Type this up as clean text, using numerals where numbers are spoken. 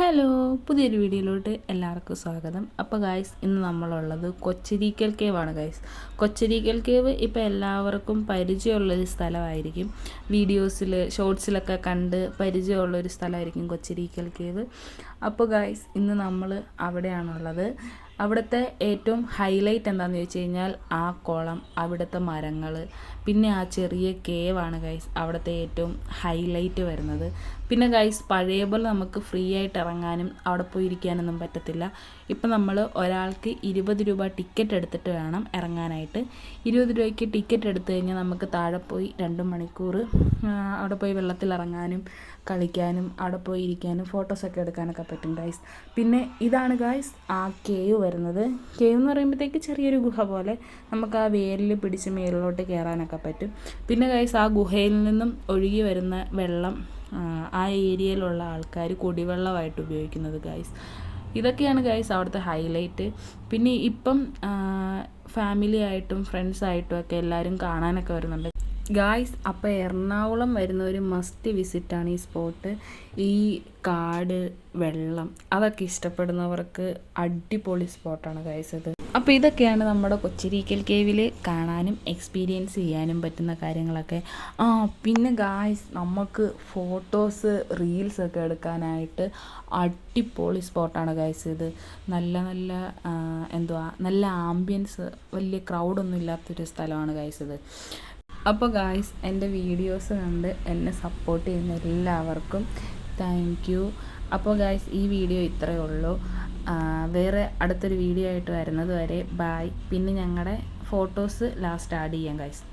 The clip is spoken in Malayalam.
ഹലോ, പുതിയൊരു വീഡിയോയിലോട്ട് എല്ലാവർക്കും സ്വാഗതം. അപ്പോൾ ഗായ്സ്, ഇന്ന് നമ്മളുള്ളത് കൊച്ചരീക്കൽ കേവ് ആണ് ഗായ്സ്. കൊച്ചരീക്കൽ കേവ് ഇപ്പോൾ എല്ലാവർക്കും പരിചയമുള്ളൊരു സ്ഥലമായിരിക്കും. വീഡിയോസിൽ ഷോർട്സിലൊക്കെ കണ്ട് പരിചയമുള്ളൊരു സ്ഥലമായിരിക്കും കൊച്ചരീക്കൽ കേവ്. അപ്പോൾ ഗായ്സ്, ഇന്ന് നമ്മൾ അവിടെയാണുള്ളത്. അവിടുത്തെ ഏറ്റവും ഹൈലൈറ്റ് എന്താണെന്ന് ചോദിച്ചു കഴിഞ്ഞാൽ ആ കുളം, അവിടുത്തെ മരങ്ങൾ, പിന്നെ ആ ചെറിയ കേവാണ് ഗൈസ് അവിടുത്തെ ഏറ്റവും ഹൈലൈറ്റ് വരുന്നത്. പിന്നെ ഗൈസ്, പഴയ പോലെ നമുക്ക് ഫ്രീ ആയിട്ട് ഇറങ്ങാനും അവിടെ പോയി ഇരിക്കാനൊന്നും പറ്റത്തില്ല. ഇപ്പം നമ്മൾ ഒരാൾക്ക് 20 രൂപ ടിക്കറ്റ് എടുത്തിട്ട് വേണം ഇറങ്ങാനായിട്ട്. 20 രൂപയ്ക്ക് ടിക്കറ്റ് എടുത്തു കഴിഞ്ഞാൽ നമുക്ക് താഴെ പോയി 2 മണിക്കൂർ അവിടെ പോയി വെള്ളത്തിലിറങ്ങാനും കളിക്കാനും അവിടെ പോയി ഇരിക്കാനും ഫോട്ടോസൊക്കെ എടുക്കാനൊക്കെ പറ്റും ഗൈസ്. പിന്നെ ഇതാണ് ഗൈസ് ആ കേവ് വരുന്നത്. കേവ് എന്ന് പറയുമ്പോഴത്തേക്ക് ചെറിയൊരു ഗുഹ പോലെ നമുക്ക് ആ വേരിൽ പിടിച്ച് മേളിലോട്ട് കയറാനൊക്കെ പറ്റും. പിന്നെ ഗൈസ്, ആ ഗുഹയിൽ നിന്നും ഒഴുകി വരുന്ന വെള്ളം ആ ഏരിയയിലുള്ള ആൾക്കാർ കുടിവെള്ളമായിട്ട് ഉപയോഗിക്കുന്നത് ഗൈസ്. ഇതൊക്കെയാണ് ഗൈസ് അവിടുത്തെ ഹൈലൈറ്റ്. പിന്നെ ഇപ്പം ഫാമിലി ആയിട്ടും ഫ്രണ്ട്സായിട്ടും ഒക്കെ എല്ലാവരും കാണാനൊക്കെ വരുന്നുണ്ട് ഗായ്സ്. അപ്പോൾ എറണാകുളം വരുന്ന ഒരു മസ്റ്റ് വിസിറ്റാണ് ഈ സ്പോട്ട്. ഈ കാട്, വെള്ളം അതൊക്കെ ഇഷ്ടപ്പെടുന്നവർക്ക് അടിപൊളി സ്പോട്ടാണ് ഗായ്സ് ഇത്. അപ്പോൾ ഇതൊക്കെയാണ് നമ്മുടെ കൊച്ചരീക്കൽ കേവിൽ കാണാനും എക്സ്പീരിയൻസ് ചെയ്യാനും പറ്റുന്ന കാര്യങ്ങളൊക്കെ. പിന്നെ ഗായ്സ്, നമുക്ക് ഫോട്ടോസ് റീൽസൊക്കെ എടുക്കാനായിട്ട് അടിപൊളി സ്പോട്ടാണ് ഗായ്സ് ഇത്. നല്ല ആംബിയൻസ്, വലിയ ക്രൗഡൊന്നും ഇല്ലാത്തൊരു സ്ഥലമാണ് ഗായ്സ് ഇത്. അപ്പോൾ ഗായ്സ്, എൻ്റെ വീഡിയോസ് കണ്ട് എന്നെ സപ്പോർട്ട് ചെയ്യുന്ന എല്ലാവർക്കും താങ്ക് യു. അപ്പോൾ ഗായ്സ്, ഈ വീഡിയോ ഇത്രയേ ഉള്ളൂ. വേറെ അടുത്തൊരു വീഡിയോ ആയിട്ട് വരുന്നത് വരെ ബായ്. പിന്നെ ഞങ്ങളുടെ ഫോട്ടോസ് ലാസ്റ്റ് ആഡ് ചെയ്യാം ഗായ്സ്.